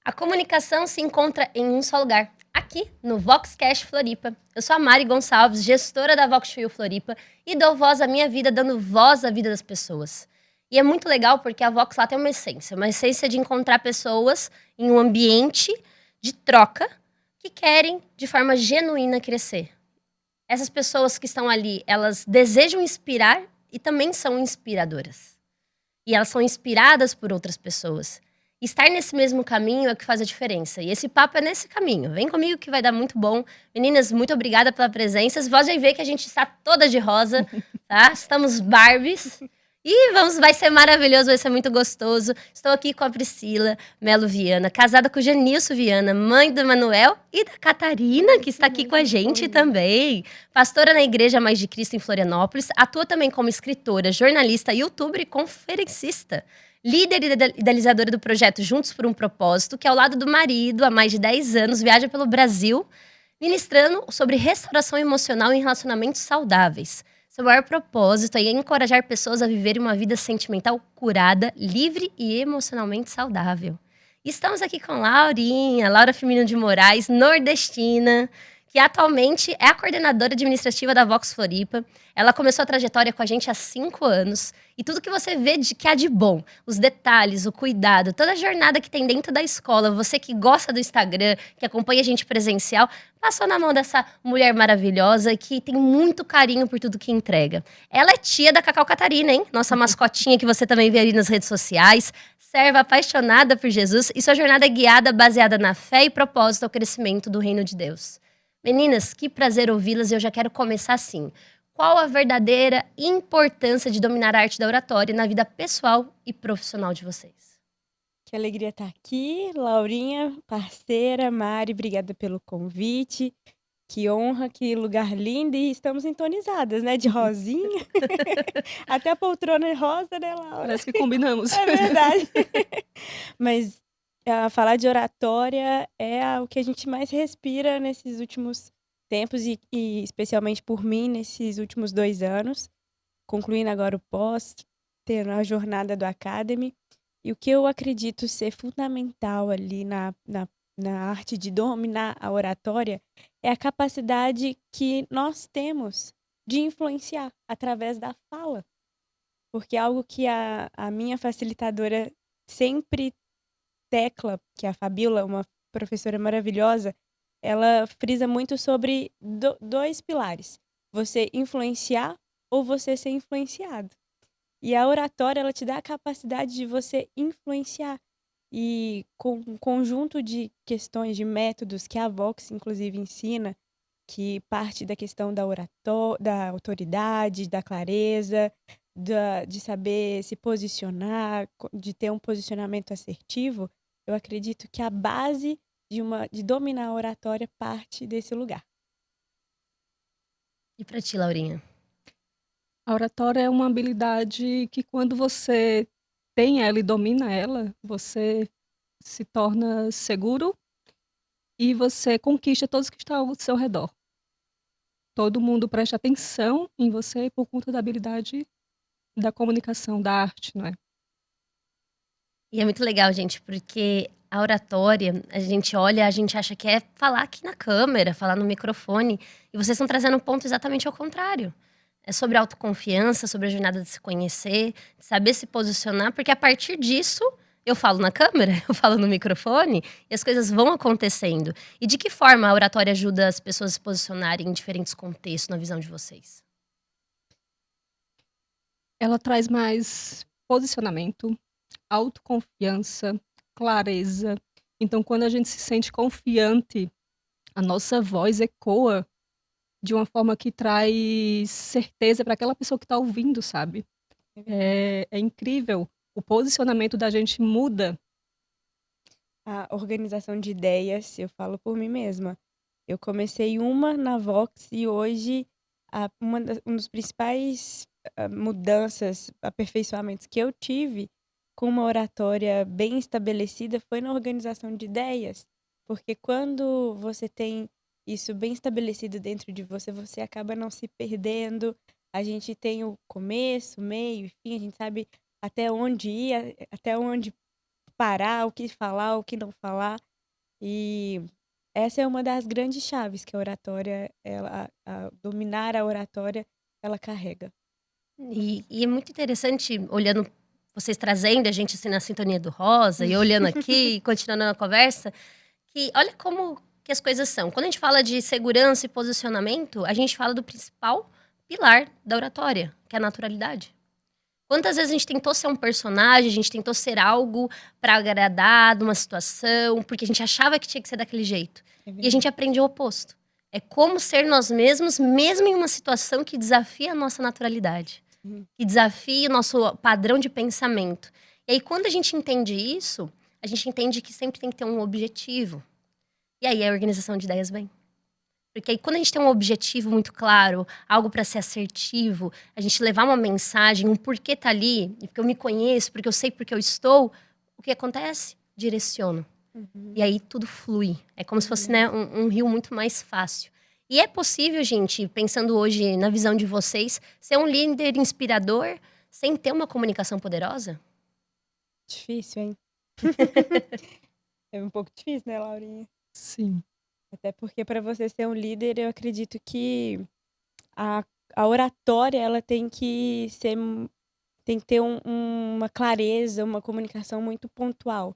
A comunicação se encontra em um só lugar, aqui no Voxcast Floripa. Eu sou a Mari Gonçalves, gestora da Voxfil Floripa, e dou voz à minha vida, dando voz à vida das pessoas. E é muito legal porque a Vox lá tem uma essência de encontrar pessoas em um ambiente de troca que querem, de forma genuína, crescer. Essas pessoas que estão ali, elas desejam inspirar e também são inspiradoras. E elas são inspiradas por outras pessoas. Estar nesse mesmo caminho é o que faz a diferença. E esse papo é nesse caminho. Vem comigo que vai dar muito bom. Meninas, muito obrigada pela presença. Vocês podem ver que a gente está toda de rosa, tá? Estamos Barbies. E vai ser maravilhoso, vai ser muito gostoso. Estou aqui com a Priscila Melo Viana, casada com o Genilson Viana, mãe do Emanuel e da Catarina, que está aqui com a gente também. Pastora na Igreja Mais de Cristo em Florianópolis, atua também como escritora, jornalista, youtuber e conferencista. Líder e idealizadora do projeto Juntos por um Propósito, que ao lado do marido, há mais de 10 anos, viaja pelo Brasil, ministrando sobre restauração emocional e relacionamentos saudáveis. Seu maior propósito é encorajar pessoas a viverem uma vida sentimental curada, livre e emocionalmente saudável. Estamos aqui com Laurinha, Laura Firmino de Moraes, nordestina, que atualmente é a coordenadora administrativa da Vox Floripa. Ela começou a trajetória com a gente há 5 anos. E tudo que você vê que há de bom, os detalhes, o cuidado, toda a jornada que tem dentro da escola, você que gosta do Instagram, que acompanha a gente presencial, passou na mão dessa mulher maravilhosa que tem muito carinho por tudo que entrega. Ela é tia da Cacau Catarina, hein? Nossa mascotinha que você também vê ali nas redes sociais. Serva apaixonada por Jesus e sua jornada é guiada baseada na fé e propósito ao crescimento do reino de Deus. Meninas, que prazer ouvi-las e eu já quero começar assim. Qual a verdadeira importância de dominar a arte da oratória na vida pessoal e profissional de vocês? Que alegria estar aqui, Laurinha, parceira, Mari, obrigada pelo convite. Que honra, que lugar lindo e estamos sintonizadas, né, de rosinha. Até a poltrona é rosa, né, Laura? Parece que combinamos. É verdade. Mas falar de oratória é o que a gente mais respira nesses últimos tempos e especialmente por mim nesses últimos 2 anos, concluindo agora o pós, tendo a jornada do Academy. E o que eu acredito ser fundamental ali na arte de dominar a oratória é a capacidade que nós temos de influenciar através da fala. Porque é algo que a minha facilitadora sempre tecla, que é a Fabiola, uma professora maravilhosa, ela frisa muito sobre 2 pilares: você influenciar ou você ser influenciado. E a oratória, ela te dá a capacidade de você influenciar. E com um conjunto de questões, de métodos que a Vox, inclusive, ensina, que parte da questão da autoridade, da clareza, de saber se posicionar, de ter um posicionamento assertivo, eu acredito que a base de dominar a oratória parte desse lugar. E pra ti, Laurinha? A oratória é uma habilidade que quando você tem ela e domina ela, você se torna seguro e você conquista todos que estão ao seu redor. Todo mundo presta atenção em você por conta da habilidade da comunicação, da arte, não é? E é muito legal, gente, porque a oratória, a gente olha, a gente acha que é falar aqui na câmera, falar no microfone, e vocês estão trazendo um ponto exatamente ao contrário. É sobre autoconfiança, sobre a jornada de se conhecer, de saber se posicionar, porque a partir disso eu falo na câmera, eu falo no microfone, e as coisas vão acontecendo. E de que forma a oratória ajuda as pessoas a se posicionarem em diferentes contextos, na visão de vocês? Ela traz mais posicionamento, autoconfiança, clareza. Então, quando a gente se sente confiante, a nossa voz ecoa de uma forma que traz certeza para aquela pessoa que está ouvindo, sabe. É verdade. É incrível, o posicionamento da gente muda. A organização de ideias, eu falo por mim mesma. Eu comecei uma na Vox e hoje um dos principais mudanças, aperfeiçoamentos que eu tive com uma oratória bem estabelecida foi na organização de ideias. Porque quando você tem isso bem estabelecido dentro de você, você acaba não se perdendo. A gente tem o começo, meio e fim, a gente sabe até onde ir, até onde parar, o que falar, o que não falar. E essa é uma das grandes chaves que a oratória, dominar a oratória, ela carrega. E é muito interessante, olhando vocês trazendo a gente assim na sintonia do rosa, e olhando aqui, e continuando a conversa, que olha como que as coisas são. Quando a gente fala de segurança e posicionamento, a gente fala do principal pilar da oratória, que é a naturalidade. Quantas vezes a gente tentou ser um personagem, a gente tentou ser algo para agradar de uma situação, porque a gente achava que tinha que ser daquele jeito. É E a verdade. gente aprende o oposto. É como ser nós mesmos, mesmo em uma situação que desafia a nossa naturalidade, Sim. que desafia o nosso padrão de pensamento. E aí, quando a gente entende isso, a gente entende que sempre tem que ter um objetivo. E aí a organização de ideias vem. Porque aí, quando a gente tem um objetivo muito claro, algo para ser assertivo, a gente levar uma mensagem, um porquê tá ali, e porque eu me conheço, porque eu sei porque eu estou, o que acontece? Direciono. Uhum. E aí tudo flui. É como se fosse, né, um rio muito mais fácil. E é possível, gente, pensando hoje na visão de vocês, ser um líder inspirador sem ter uma comunicação poderosa? Difícil, hein? É um pouco difícil, né, Laurinha? Sim. Até porque para você ser um líder, eu acredito que a, a oratória, ela tem que ser, tem que ter uma clareza, uma comunicação muito pontual.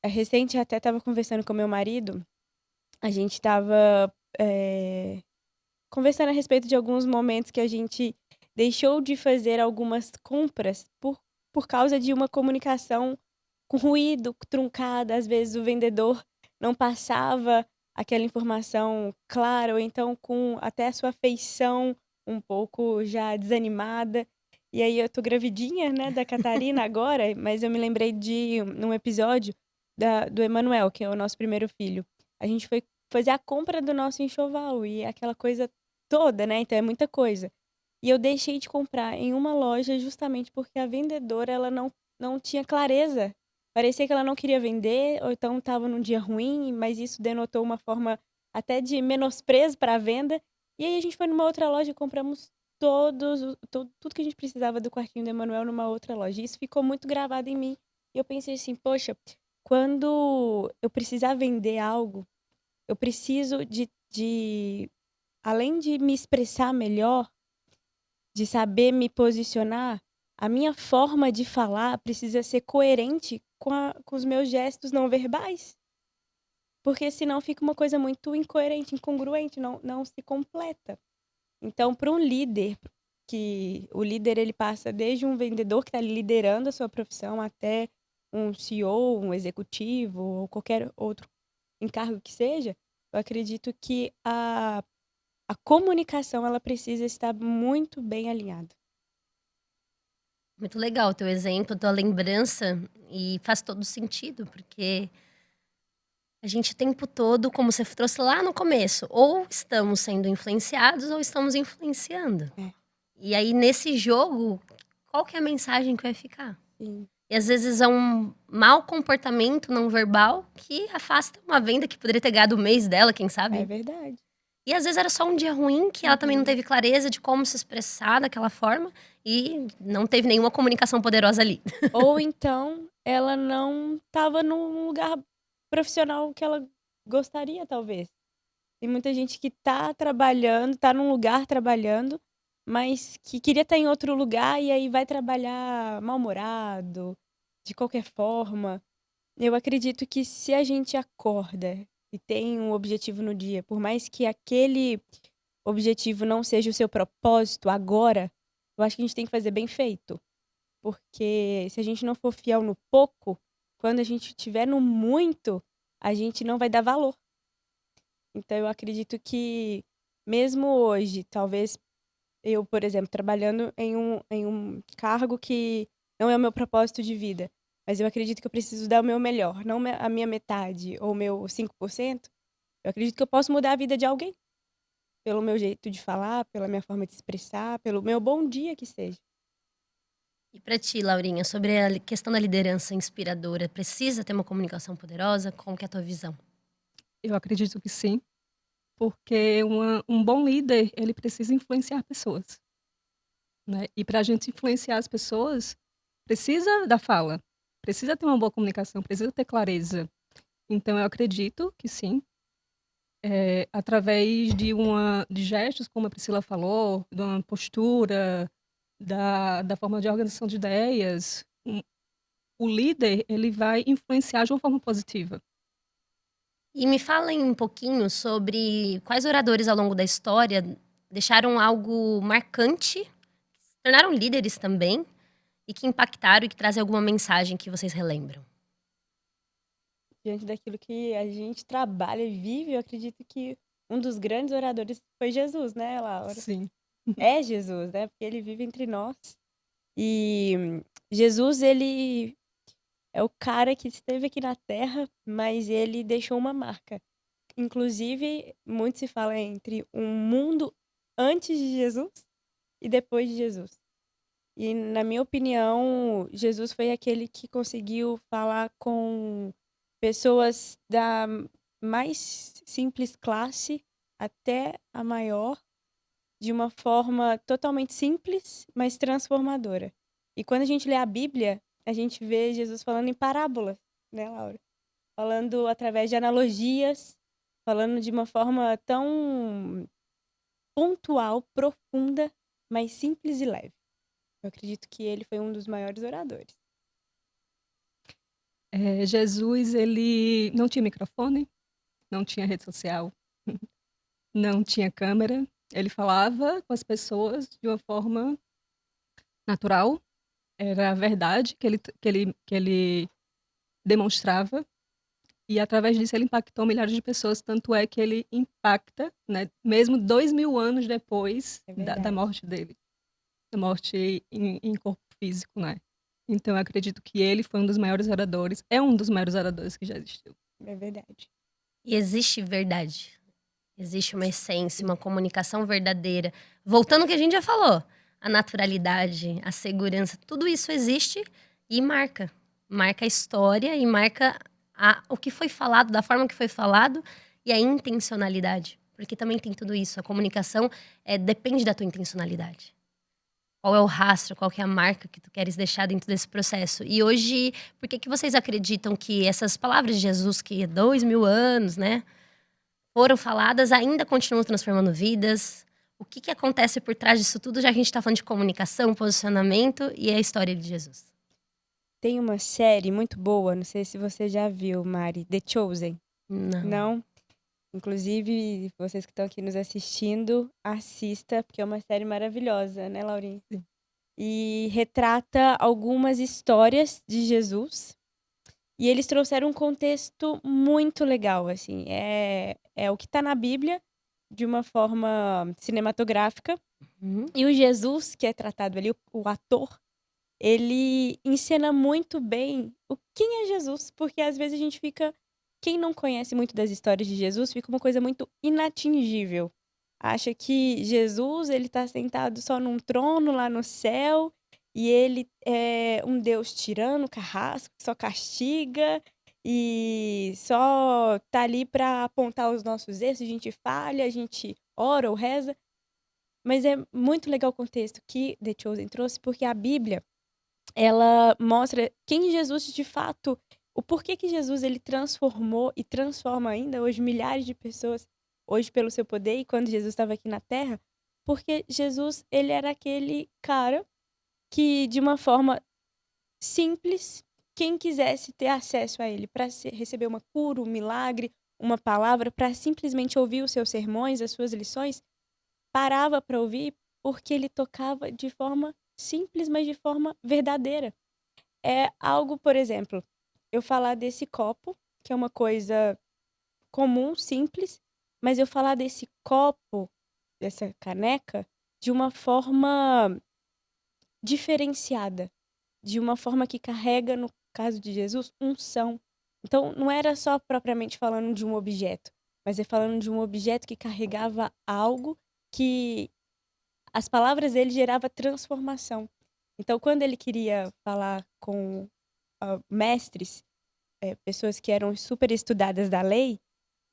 Recente, até estava conversando com meu marido, a gente estava conversando a respeito de alguns momentos que a gente deixou de fazer algumas compras por causa de uma comunicação com ruído, truncada. Às vezes o vendedor não passava aquela informação clara, ou então com até a sua feição um pouco já desanimada. E aí eu tô gravidinha, né, da Catarina agora, mas eu me lembrei de num episódio do Emanuel, que é o nosso primeiro filho. A gente foi fazer a compra do nosso enxoval e aquela coisa toda, né? Então é muita coisa. E eu deixei de comprar em uma loja justamente porque a vendedora ela não tinha clareza. Parecia que ela não queria vender, ou então estava num dia ruim, mas isso denotou uma forma até de menosprezo para a venda. E aí a gente foi numa outra loja e compramos tudo que a gente precisava do quartinho do Emanuel numa outra loja. E isso ficou muito gravado em mim. E eu pensei assim, poxa, quando eu precisar vender algo, eu preciso além de me expressar melhor, de saber me posicionar, a minha forma de falar precisa ser coerente com os meus gestos não verbais. Porque senão fica uma coisa muito incoerente, incongruente, não se completa. Então, para um líder, que o líder ele passa desde um vendedor que está liderando a sua profissão até um CEO, um executivo ou qualquer outro encargo que seja, eu acredito que a comunicação ela precisa estar muito bem alinhada. Muito legal o teu exemplo, tua lembrança, e faz todo sentido, porque a gente o tempo todo, como você trouxe lá no começo, ou estamos sendo influenciados ou estamos influenciando. É. E aí, nesse jogo, qual que é a mensagem que vai ficar? Sim. E às vezes é um mau comportamento não verbal que afasta uma venda que poderia ter ganhado o mês dela, quem sabe? É verdade. E às vezes era só um dia ruim, que ela também não teve clareza de como se expressar daquela forma e não teve nenhuma comunicação poderosa ali. Ou então ela não estava num lugar profissional que ela gostaria, talvez. Tem muita gente que tá trabalhando, tá num lugar trabalhando, mas que queria estar em outro lugar e aí vai trabalhar mal-humorado, de qualquer forma. Eu acredito que se a gente acorda e tem um objetivo no dia, por mais que aquele objetivo não seja o seu propósito agora, eu acho que a gente tem que fazer bem feito. Porque se a gente não for fiel no pouco, quando a gente estiver no muito, a gente não vai dar valor. Então eu acredito que mesmo hoje, talvez eu, por exemplo, trabalhando em um cargo que não é o meu propósito de vida, mas eu acredito que eu preciso dar o meu melhor, não a minha metade ou o meu 5%. Eu acredito que eu posso mudar a vida de alguém, pelo meu jeito de falar, pela minha forma de expressar, pelo meu bom dia que seja. E pra ti, Laurinha, sobre a questão da liderança inspiradora, precisa ter uma comunicação poderosa? Como que é a tua visão? Eu acredito que sim, porque um bom líder, ele precisa influenciar pessoas, né. E para a gente influenciar as pessoas, precisa da fala, precisa ter uma boa comunicação, precisa ter clareza. Então eu acredito que sim, através de gestos, como a Priscila falou, de uma postura, da forma de organização de ideias, o líder, ele vai influenciar de uma forma positiva. E me falem um pouquinho sobre quais oradores ao longo da história deixaram algo marcante, se tornaram líderes também, e que impactaram e que trazem alguma mensagem que vocês relembram. Diante daquilo que a gente trabalha e vive, eu acredito que um dos grandes oradores foi Jesus, né, Laura? Sim. É Jesus, né? Porque ele vive entre nós. E Jesus, ele é o cara que esteve aqui na Terra, mas ele deixou uma marca. Inclusive, muito se fala entre um mundo antes de Jesus e depois de Jesus. E, na minha opinião, Jesus foi aquele que conseguiu falar com pessoas da mais simples classe até a maior, de uma forma totalmente simples, mas transformadora. E quando a gente lê a Bíblia, a gente vê Jesus falando em parábolas, né, Laura? Falando através de analogias, falando de uma forma tão pontual, profunda, mas simples e leve. Eu acredito que ele foi um dos maiores oradores. Jesus, ele não tinha microfone, não tinha rede social, não tinha câmera. Ele falava com as pessoas de uma forma natural. Era a verdade que ele demonstrava. E através disso ele impactou milhares de pessoas. Tanto é que ele impacta, né, mesmo 2000 anos depois É da verdade. morte dele. Da morte em corpo físico, né? Então eu acredito que ele foi um dos maiores oradores. É um dos maiores oradores que já existiu. É verdade. E existe verdade. Existe uma essência, uma comunicação verdadeira. Voltando ao que a gente já falou, a naturalidade, a segurança, tudo isso existe e marca. Marca a história e marca o que foi falado, da forma que foi falado e a intencionalidade. Porque também tem tudo isso. A comunicação depende da tua intencionalidade. Qual é o rastro, qual que é a marca que tu queres deixar dentro desse processo. E hoje, por que vocês acreditam que essas palavras de Jesus, que é 2000 anos, né? Foram faladas, ainda continuam transformando vidas. O que acontece por trás disso tudo, já que a gente está falando de comunicação, posicionamento e a história de Jesus? Tem uma série muito boa, não sei se você já viu, Mari, The Chosen. Não. Não? Inclusive, vocês que estão aqui nos assistindo, assista, porque é uma série maravilhosa, né, Laurinha? Sim. E retrata algumas histórias de Jesus. E eles trouxeram um contexto muito legal, assim. É o que está na Bíblia, de uma forma cinematográfica. Uhum. E o Jesus, que é tratado ali, o ator, ele encena muito bem quem é Jesus. Porque às vezes a gente fica. Quem não conhece muito das histórias de Jesus, fica uma coisa muito inatingível. Acha que Jesus, ele tá sentado só num trono lá no céu e ele é um Deus tirano, carrasco, que só castiga e só tá ali para apontar os nossos erros. A gente falha, a gente ora ou reza. Mas é muito legal o contexto que The Chosen trouxe, porque a Bíblia, ela mostra quem Jesus de fato, o porquê que Jesus ele transformou e transforma ainda hoje milhares de pessoas, hoje pelo seu poder e quando Jesus estava aqui na Terra, porque Jesus ele era aquele cara que de uma forma simples, quem quisesse ter acesso a ele para receber uma cura, um milagre, uma palavra, para simplesmente ouvir os seus sermões, as suas lições, parava para ouvir porque ele tocava de forma simples, mas de forma verdadeira. É algo, por exemplo, eu falar desse copo, que é uma coisa comum, simples, mas eu falar desse copo, dessa caneca, de uma forma diferenciada, de uma forma que carrega, no caso de Jesus, unção. Então, não era só propriamente falando de um objeto, mas é falando de um objeto que carregava algo que as palavras dele gerava transformação. Então, quando ele queria falar com mestres, pessoas que eram super estudadas da lei,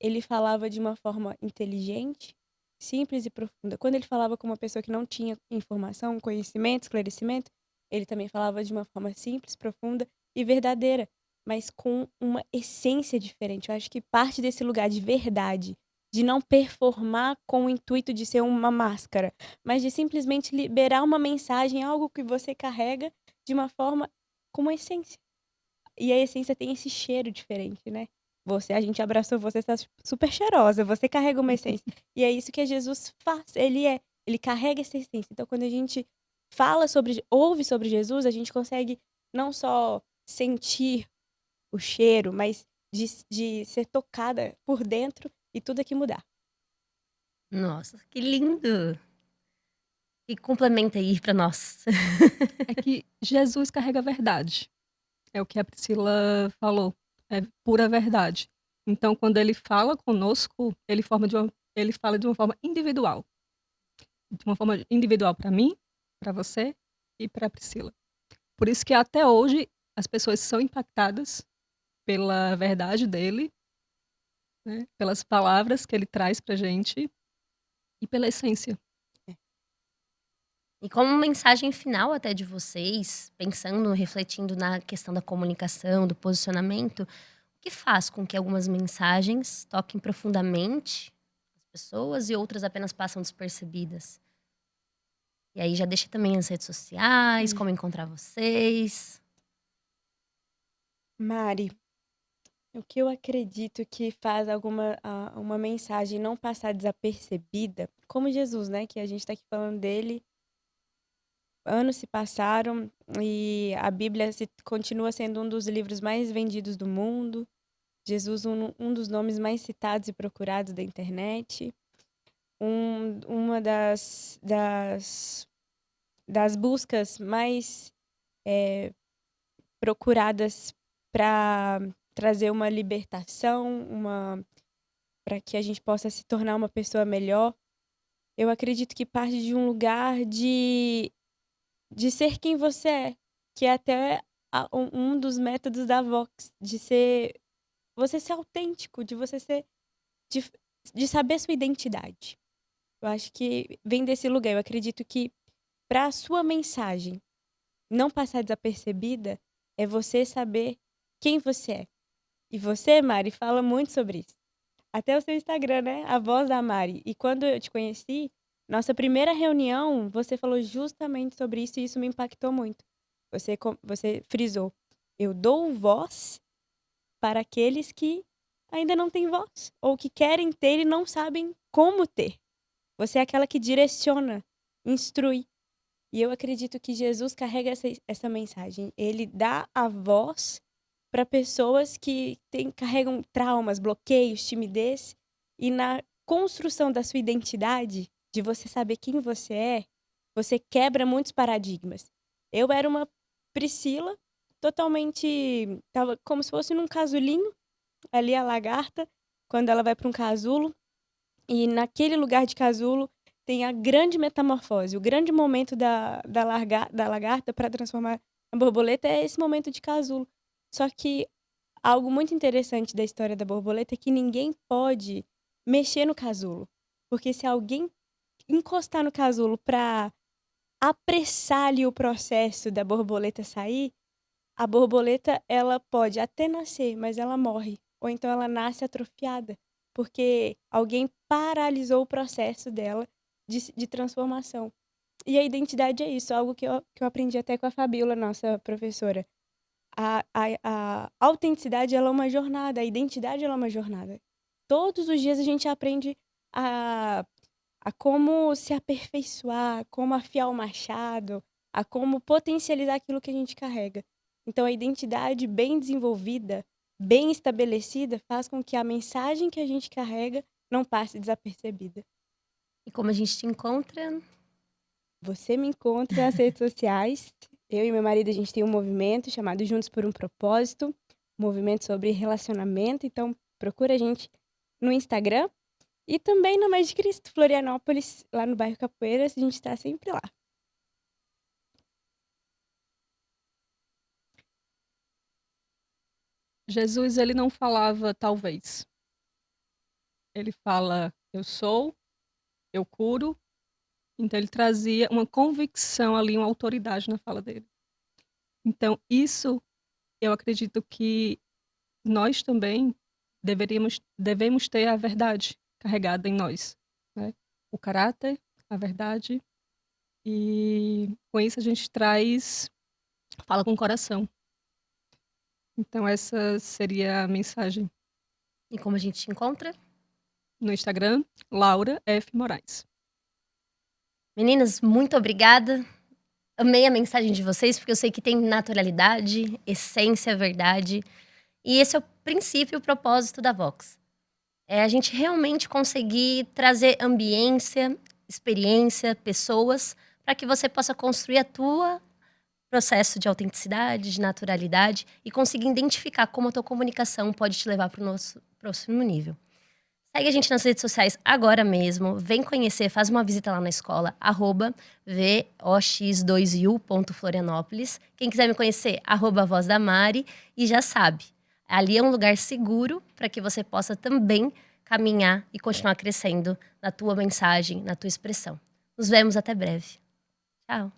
ele falava de uma forma inteligente, simples e profunda. Quando ele falava com uma pessoa que não tinha informação, conhecimento, esclarecimento, ele também falava de uma forma simples, profunda e verdadeira, mas com uma essência diferente. Eu acho que parte desse lugar de verdade, de não performar com o intuito de ser uma máscara, mas de simplesmente liberar uma mensagem, algo que você carrega de uma forma com uma essência. E a essência tem esse cheiro diferente, né? A gente abraçou você, está super cheirosa, você carrega uma essência. E é isso que Jesus faz, ele carrega essa essência. Então, quando a gente ouve sobre Jesus, a gente consegue não só sentir o cheiro, mas de ser tocada por dentro e tudo aqui mudar. Nossa, que lindo! E complementa aí pra nós. É que Jesus carrega a verdade. É o que a Priscila falou. É pura verdade. Então, quando ele fala conosco, ele fala de uma forma individual. De uma forma individual para mim, para você e para Priscila. Por isso que até hoje as pessoas são impactadas pela verdade dele, né? Pelas palavras que ele traz pra gente e pela essência. E como mensagem final até de vocês, pensando, refletindo na questão da comunicação, do posicionamento, o que faz com que algumas mensagens toquem profundamente as pessoas e outras apenas passam despercebidas? E aí já deixa também as redes sociais, como encontrar vocês. Mari, o que eu acredito que faz uma mensagem não passar desapercebida, como Jesus, né? Que a gente está aqui falando dele, anos se passaram e a Bíblia continua sendo um dos livros mais vendidos do mundo. Jesus, um dos nomes mais citados e procurados da internet. Uma das buscas mais procuradas para trazer uma libertação, para que a gente possa se tornar uma pessoa melhor. Eu acredito que parte de um lugar de ser quem você é, que é até um dos métodos da Vox, de você ser autêntico, de, de saber sua identidade. Eu acho que vem desse lugar. Eu acredito que para a sua mensagem não passar desapercebida é você saber quem você é. E você, Mari, fala muito sobre isso. Até o seu Instagram, né? A Voz da Mari. E quando eu te conheci, nossa primeira reunião, você falou justamente sobre isso e isso me impactou muito. Você frisou: eu dou voz para aqueles que ainda não têm voz, ou que querem ter e não sabem como ter. Você é aquela que direciona, instrui. E eu acredito que Jesus carrega essa mensagem. Ele dá a voz para pessoas que carregam traumas, bloqueios, timidez. E na construção da sua identidade, de você saber quem você é, você quebra muitos paradigmas. Eu era uma Priscila totalmente. Tava como se fosse num casulinho, ali a lagarta, quando ela vai para um casulo. E naquele lugar de casulo tem a grande metamorfose. O grande momento da lagarta para transformar a borboleta é esse momento de casulo. Só que algo muito interessante da história da borboleta é que ninguém pode mexer no casulo. Porque se alguém encostar no casulo para apressar ali o processo da borboleta sair, a borboleta ela pode até nascer, mas ela morre. Ou então ela nasce atrofiada, porque alguém paralisou o processo dela de transformação. E a identidade é isso, algo que eu aprendi até com a Fabiola, nossa professora. A autenticidade ela é uma jornada, a identidade ela é uma jornada. Todos os dias a gente aprende a, a como se aperfeiçoar, como afiar o machado, a como potencializar aquilo que a gente carrega. Então, a identidade bem desenvolvida, bem estabelecida, faz com que a mensagem que a gente carrega não passe desapercebida. E como a gente te encontra? Você me encontra nas redes sociais. Eu e meu marido, a gente tem um movimento chamado Juntos por um Propósito, um movimento sobre relacionamento. Então, procura a gente no Instagram e também no Mais de Cristo, Florianópolis, lá no bairro Capoeiras. A gente está sempre lá. Jesus, ele não falava talvez. Ele fala, eu sou, eu curo. Então, ele trazia uma convicção ali, uma autoridade na fala dele. Então, isso eu acredito que nós também devemos ter a verdade carregada em nós, né? O caráter, a verdade, e com isso a gente fala com o coração. Então essa seria a mensagem. E como a gente te encontra? No Instagram, Laura F. Moraes. Meninas, muito obrigada. Amei a mensagem de vocês, porque eu sei que tem naturalidade, essência, verdade. E esse é o princípio e o propósito da Vox. É a gente realmente conseguir trazer ambiência, experiência, pessoas, para que você possa construir a tua processo de autenticidade, de naturalidade e conseguir identificar como a tua comunicação pode te levar para o nosso próximo nível. Segue a gente nas redes sociais agora mesmo. Vem conhecer, faz uma visita lá na escola, @vox2u.florianópolis. Quem quiser me conhecer, @voz da Mari. E já sabe, ali é um lugar seguro para que você possa também caminhar e continuar crescendo na tua mensagem, na tua expressão. Nos vemos até breve. Tchau.